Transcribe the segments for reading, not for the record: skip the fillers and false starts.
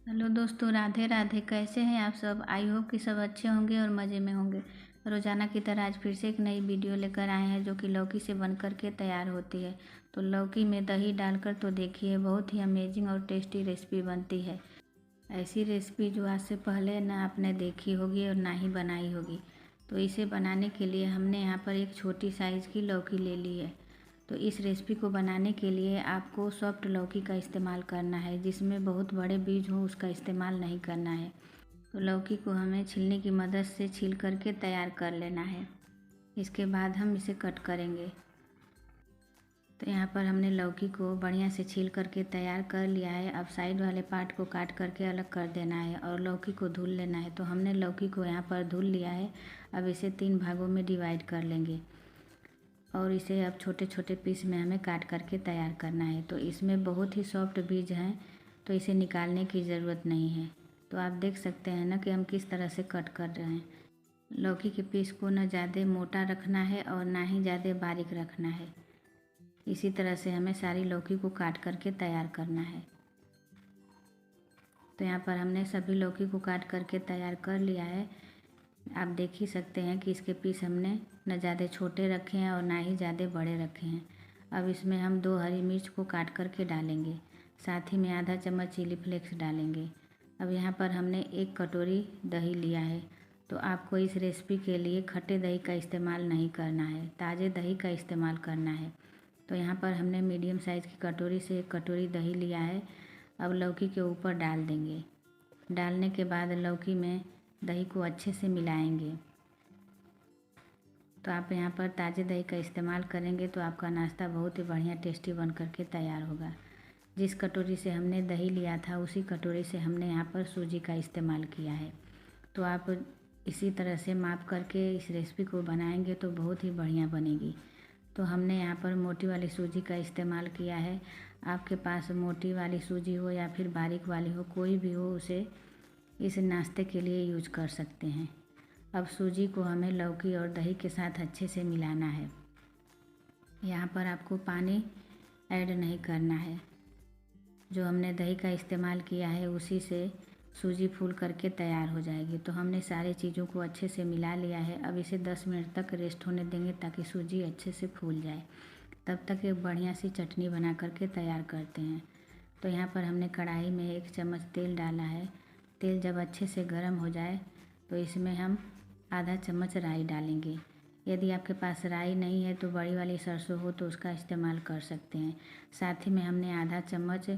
Hello दोस्तों, राधे राधे। कैसे हैं आप सब? आई होप कि सब अच्छे होंगे और मज़े में होंगे। रोज़ाना की तरह आज फिर से एक नई वीडियो लेकर आए हैं जो कि लौकी से बन कर के तैयार होती है। तो लौकी में दही डालकर तो देखिए बहुत ही अमेजिंग और टेस्टी रेसिपी बनती है। ऐसी रेसिपी जो आज से पहले ना आपने देखी होगी और ना ही बनाई होगी। तो इसे बनाने के लिए हमने यहाँ पर एक छोटी साइज़ की लौकी ले ली है। तो इस रेसिपी को बनाने के लिए आपको सॉफ्ट लौकी का इस्तेमाल करना है, जिसमें बहुत बड़े बीज हो उसका इस्तेमाल नहीं करना है। तो लौकी को हमें छीलने की मदद से छील करके तैयार कर लेना है। इसके बाद हम इसे कट करेंगे। तो यहाँ पर हमने लौकी को बढ़िया से छील करके तैयार कर लिया है। अब साइड वाले पार्ट को काट करके अलग कर देना है और लौकी को धुल लेना है। तो हमने लौकी को यहाँ पर धुल लिया है। अब इसे 3 भागों में डिवाइड कर लेंगे और इसे अब छोटे छोटे पीस में हमें काट करके तैयार करना है। तो इसमें बहुत ही सॉफ्ट बीज हैं, तो इसे निकालने की ज़रूरत नहीं है। तो आप देख सकते हैं ना कि हम किस तरह से कट कर रहे हैं। लौकी के पीस को ना ज़्यादा मोटा रखना है और ना ही ज़्यादा बारीक रखना है। इसी तरह से हमें सारी लौकी को काट करके तैयार करना है। तो यहाँ पर हमने सभी लौकी को काट करके तैयार कर लिया है। आप देख ही सकते हैं कि इसके पीस हमने न ज़्यादा छोटे रखे हैं और ना ही ज़्यादा बड़े रखे हैं। अब इसमें हम 2 हरी मिर्च को काट करके डालेंगे, साथ ही में आधा चम्मच चिली फ्लेक्स डालेंगे। अब यहाँ पर हमने 1 कटोरी दही लिया है। तो आपको इस रेसिपी के लिए खट्टे दही का इस्तेमाल नहीं करना है, ताज़े दही का इस्तेमाल करना है। तो यहाँ पर हमने मीडियम साइज़ की कटोरी से 1 कटोरी दही लिया है। अब लौकी के ऊपर डाल देंगे। डालने के बाद लौकी में दही को अच्छे से मिलाएंगे। तो आप यहाँ पर ताज़े दही का इस्तेमाल करेंगे तो आपका नाश्ता बहुत ही बढ़िया टेस्टी बन करके तैयार होगा। जिस कटोरी से हमने दही लिया था उसी कटोरी से हमने यहाँ पर सूजी का इस्तेमाल किया है। तो आप इसी तरह से माप करके इस रेसिपी को बनाएंगे तो बहुत ही बढ़िया बनेगी। तो हमने यहाँ पर मोटी वाली सूजी का इस्तेमाल किया है। आपके पास मोटी वाली सूजी हो या फिर बारीक वाली हो, कोई भी हो, उसे इस नाश्ते के लिए यूज कर सकते हैं। अब सूजी को हमें लौकी और दही के साथ अच्छे से मिलाना है। यहाँ पर आपको पानी ऐड नहीं करना है। जो हमने दही का इस्तेमाल किया है उसी से सूजी फूल करके तैयार हो जाएगी। तो हमने सारी चीज़ों को अच्छे से मिला लिया है। अब इसे 10 मिनट तक रेस्ट होने देंगे ताकि सूजी अच्छे से फूल जाए। तब तक एक बढ़िया सी चटनी बना करके तैयार करते हैं। तो यहाँ पर हमने कढ़ाई में 1 चम्मच तेल डाला है। तेल जब अच्छे से गर्म हो जाए तो इसमें हम आधा चम्मच राई डालेंगे। यदि आपके पास राई नहीं है तो बड़ी वाली सरसों हो तो उसका इस्तेमाल कर सकते हैं। साथ ही में हमने आधा चम्मच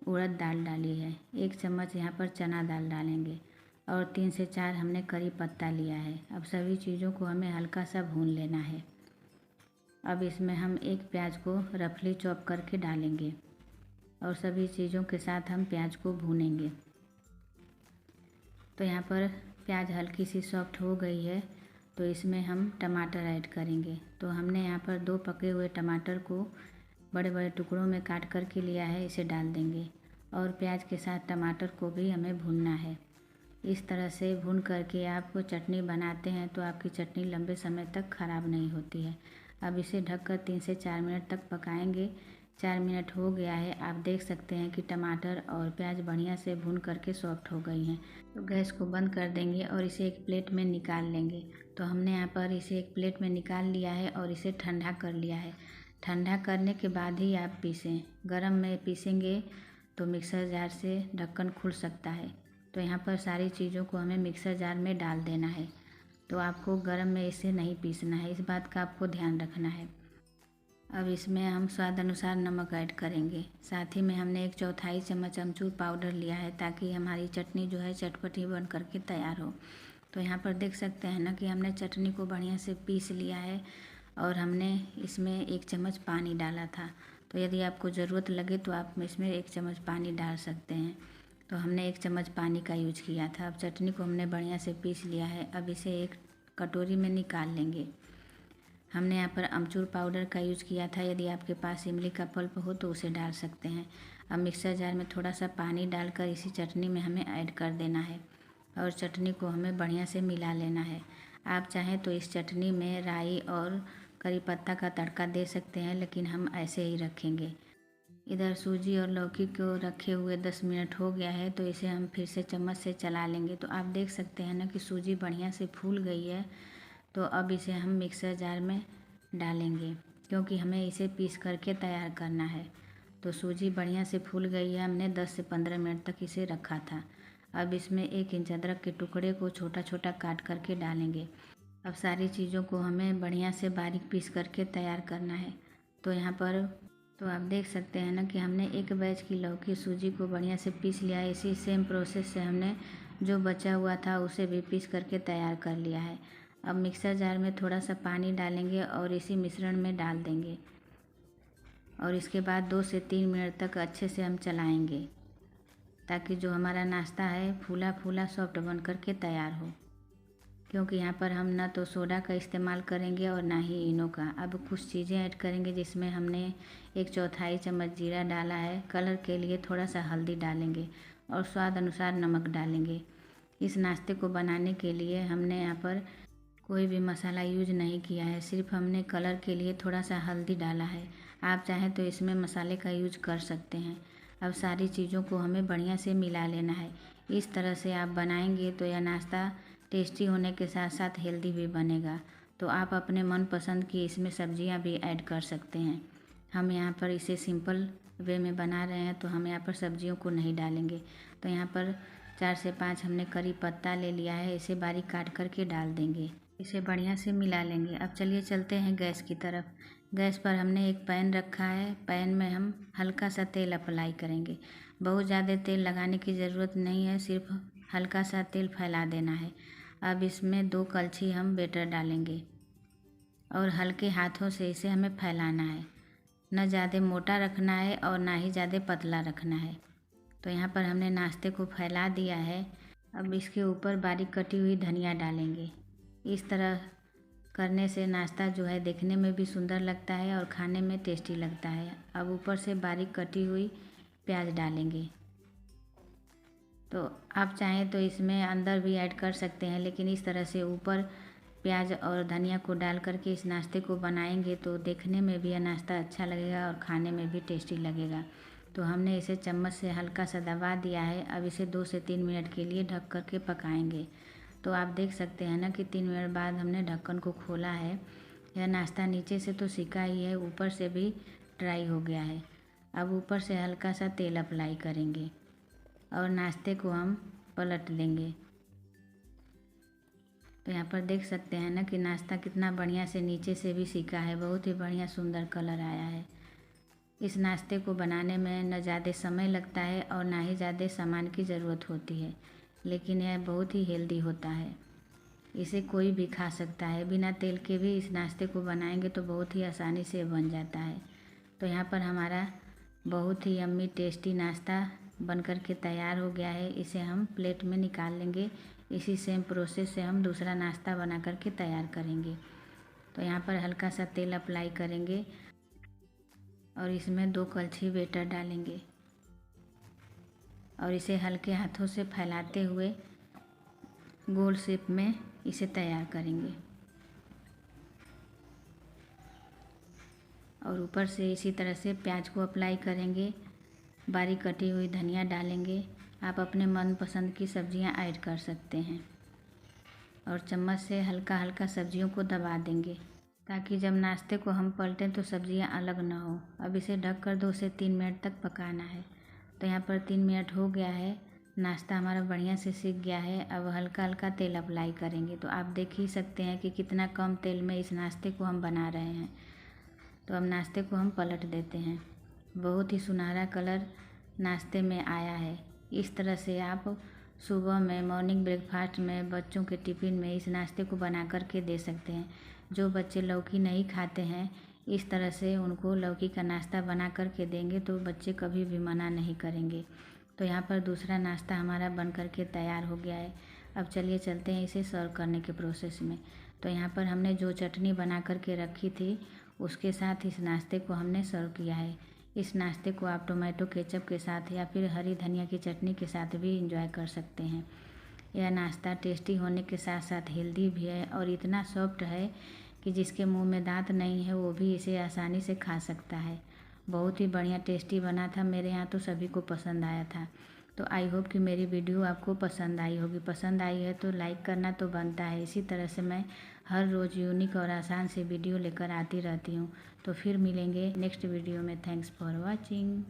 उड़द दाल डाली है। 1 चम्मच यहाँ पर चना दाल डालेंगे और 3 से 4 हमने करी पत्ता लिया है। अब सभी चीज़ों को हमें हल्का सा भून लेना है। अब इसमें हम 1 प्याज को रफली चॉप करके डालेंगे और सभी चीज़ों के साथ हम प्याज को भूनेंगे। तो यहाँ पर प्याज हल्की सी सॉफ्ट हो गई है तो इसमें हम टमाटर ऐड करेंगे। तो हमने यहाँ पर 2 पके हुए टमाटर को बड़े बड़े टुकड़ों में काट करके लिया है, इसे डाल देंगे और प्याज के साथ टमाटर को भी हमें भूनना है। इस तरह से भून करके आप चटनी बनाते हैं तो आपकी चटनी लंबे समय तक ख़राब नहीं होती है। अब इसे ढककर 3 से 4 मिनट तक पकाएंगे। 4 मिनट हो गया है। आप देख सकते हैं कि टमाटर और प्याज बढ़िया से भून करके सॉफ्ट हो गई हैं। तो गैस को बंद कर देंगे और इसे एक प्लेट में निकाल लेंगे। तो हमने यहाँ पर इसे एक प्लेट में निकाल लिया है और इसे ठंडा कर लिया है। ठंडा करने के बाद ही आप पीसें। गरम में पीसेंगे तो मिक्सर जार से ढक्कन खुल सकता है। तो यहाँ पर सारी चीज़ों को हमें मिक्सर जार में डाल देना है। तो आपको गरम में इसे नहीं पीसना है, इस बात का आपको ध्यान रखना है। अब इसमें हम स्वाद अनुसार नमक ऐड करेंगे। साथ ही में हमने 1/4 चम्मच अमचूर पाउडर लिया है ताकि हमारी चटनी जो है चटपटी बन करके तैयार हो। तो यहाँ पर देख सकते हैं ना कि हमने चटनी को बढ़िया से पीस लिया है और हमने इसमें 1 चम्मच पानी डाला था। तो यदि आपको ज़रूरत लगे तो आप इसमें 1 चम्मच पानी डाल सकते हैं। तो हमने 1 चम्मच पानी का यूज किया था। अब चटनी को हमने बढ़िया से पीस लिया है। अब इसे एक कटोरी में निकाल लेंगे। हमने यहाँ पर अमचूर पाउडर का यूज किया था। यदि आपके पास इमली का पल्प हो तो उसे डाल सकते हैं। अब मिक्सर जार में थोड़ा सा पानी डालकर इसी चटनी में हमें ऐड कर देना है और चटनी को हमें बढ़िया से मिला लेना है। आप चाहें तो इस चटनी में राई और करी पत्ता का तड़का दे सकते हैं, लेकिन हम ऐसे ही रखेंगे। इधर सूजी और लौकी को रखे हुए 10 मिनट हो गया है, तो इसे हम फिर से चम्मच से चला लेंगे। तो आप देख सकते हैं ना कि सूजी बढ़िया से फूल गई है। तो अब इसे हम मिक्सर जार में डालेंगे, क्योंकि हमें इसे पीस करके तैयार करना है। तो सूजी बढ़िया से फूल गई है, हमने 10 से 15 मिनट तक इसे रखा था। अब इसमें 1 इंच अदरक के टुकड़े को छोटा छोटा काट करके डालेंगे। अब सारी चीज़ों को हमें बढ़िया से बारीक पीस करके तैयार करना है। तो यहाँ पर तो आप देख सकते हैं ना कि हमने एक बैच की लौकी सूजी को बढ़िया से पीस लिया है। इसी सेम प्रोसेस से हमने जो बचा हुआ था उसे भी पीस करके तैयार कर लिया है। अब मिक्सर जार में थोड़ा सा पानी डालेंगे और इसी मिश्रण में डाल देंगे और इसके बाद 2 से 3 मिनट तक अच्छे से हम चलाएंगे, ताकि जो हमारा नाश्ता है फूला फूला सॉफ्ट बन करके तैयार हो। क्योंकि यहाँ पर हम ना तो सोडा का इस्तेमाल करेंगे और ना ही इनो का। अब कुछ चीज़ें ऐड करेंगे, जिसमें हमने 1/4 चम्मच जीरा डाला है। कलर के लिए थोड़ा सा हल्दी डालेंगे और स्वाद अनुसार नमक डालेंगे। इस नाश्ते को बनाने के लिए हमने यहाँ पर कोई भी मसाला यूज नहीं किया है, सिर्फ हमने कलर के लिए थोड़ा सा हल्दी डाला है। आप चाहें तो इसमें मसाले का यूज कर सकते हैं। अब सारी चीज़ों को हमें बढ़िया से मिला लेना है। इस तरह से आप बनाएंगे तो यह नाश्ता टेस्टी होने के साथ साथ हेल्दी भी बनेगा। तो आप अपने मनपसंद की इसमें सब्जियां भी ऐड कर सकते हैं। हम यहाँ पर इसे सिंपल वे में बना रहे हैं, तो हम यहाँ पर सब्जियों को नहीं डालेंगे। तो यहाँ पर 4 से 5 हमने करी पत्ता ले लिया है, इसे बारीक काट करके डाल देंगे। इसे बढ़िया से मिला लेंगे। अब चलिए चलते हैं गैस की तरफ। गैस पर हमने एक पैन रखा है। पैन में हम हल्का सा तेल अप्लाई करेंगे। बहुत ज़्यादा तेल लगाने की ज़रूरत नहीं है, सिर्फ हल्का सा तेल फैला देना है। अब इसमें 2 कलछी हम बेटर डालेंगे और हल्के हाथों से इसे हमें फैलाना है। न ज़्यादा मोटा रखना है और ना ही ज़्यादा पतला रखना है। तो यहाँ पर हमने नाश्ते को फैला दिया है। अब इसके ऊपर बारीक कटी हुई धनिया डालेंगे। इस तरह करने से नाश्ता जो है देखने में भी सुंदर लगता है और खाने में टेस्टी लगता है। अब ऊपर से बारीक कटी हुई प्याज डालेंगे। तो आप चाहें तो इसमें अंदर भी ऐड कर सकते हैं, लेकिन इस तरह से ऊपर प्याज और धनिया को डाल करके इस नाश्ते को बनाएंगे तो देखने में भी यह नाश्ता अच्छा लगेगा और खाने में भी टेस्टी लगेगा। तो हमने इसे चम्मच से हल्का सा दबा दिया है। अब इसे 2 से 3 मिनट के लिए ढक करके पकाएंगे। तो आप देख सकते हैं ना कि 3 मिनट बाद हमने ढक्कन को खोला है। यह नाश्ता नीचे से तो सिका ही है, ऊपर से भी ड्राई हो गया है। अब ऊपर से हल्का सा तेल अप्लाई करेंगे और नाश्ते को हम पलट देंगे। तो यहाँ पर देख सकते हैं ना कि नाश्ता कितना बढ़िया से नीचे से भी सिका है, बहुत ही बढ़िया सुंदर कलर आया है। इस नाश्ते को बनाने में न ज़्यादा समय लगता है और ना ही ज़्यादा सामान की ज़रूरत होती है, लेकिन यह बहुत ही हेल्दी होता है। इसे कोई भी खा सकता है, बिना तेल के भी इस नाश्ते को बनाएंगे तो बहुत ही आसानी से बन जाता है। तो यहाँ पर हमारा बहुत ही यम्मी टेस्टी नाश्ता बनकर के तैयार हो गया है। इसे हम प्लेट में निकाल लेंगे। इसी सेम प्रोसेस से हम दूसरा नाश्ता बना करके तैयार करेंगे। तो यहाँ पर हल्का सा तेल अप्लाई करेंगे और इसमें 2 कलछी बेटर डालेंगे और इसे हल्के हाथों से फैलाते हुए गोल शेप में इसे तैयार करेंगे और ऊपर से इसी तरह से प्याज को अप्लाई करेंगे। बारीक कटी हुई धनिया डालेंगे। आप अपने मनपसंद की सब्जियां ऐड कर सकते हैं और चम्मच से हल्का हल्का सब्जियों को दबा देंगे, ताकि जब नाश्ते को हम पलटें तो सब्जियां अलग ना हो। अब इसे ढककर 2 से 3 मिनट तक पकाना है। तो यहाँ पर 3 मिनट हो गया है, नाश्ता हमारा बढ़िया से सीख गया है। अब हल्का हल्का तेल अप्लाई करेंगे। तो आप देख ही सकते हैं कि कितना कम तेल में इस नाश्ते को हम बना रहे हैं। तो अब नाश्ते को हम पलट देते हैं। बहुत ही सुनहरा कलर नाश्ते में आया है। इस तरह से आप सुबह में मॉर्निंग ब्रेकफास्ट में बच्चों के टिफ़िन में इस नाश्ते को बना कर के दे सकते हैं। जो बच्चे लौकी नहीं खाते हैं, इस तरह से उनको लौकी का नाश्ता बना कर के देंगे तो बच्चे कभी भी मना नहीं करेंगे। तो यहाँ पर दूसरा नाश्ता हमारा बन कर के तैयार हो गया है। अब चलिए चलते हैं इसे सर्व करने के प्रोसेस में। तो यहाँ पर हमने जो चटनी बना कर के रखी थी उसके साथ इस नाश्ते को हमने सर्व किया है। इस नाश्ते को आप टोमेटो केचप के साथ या फिर हरी धनिया की चटनी के साथ भी एंजॉय कर सकते हैं। यह नाश्ता टेस्टी होने के साथ साथ हेल्दी भी है और इतना सॉफ्ट है कि जिसके मुंह में दांत नहीं है वो भी इसे आसानी से खा सकता है। बहुत ही बढ़िया टेस्टी बना था। मेरे यहाँ तो सभी को पसंद आया था। तो आई होप कि मेरी वीडियो आपको पसंद आई होगी। पसंद आई है तो लाइक करना तो बनता है। इसी तरह से मैं हर रोज़ यूनिक और आसान से वीडियो लेकर आती रहती हूँ। तो फिर मिलेंगे नेक्स्ट वीडियो में। Thanks for watching.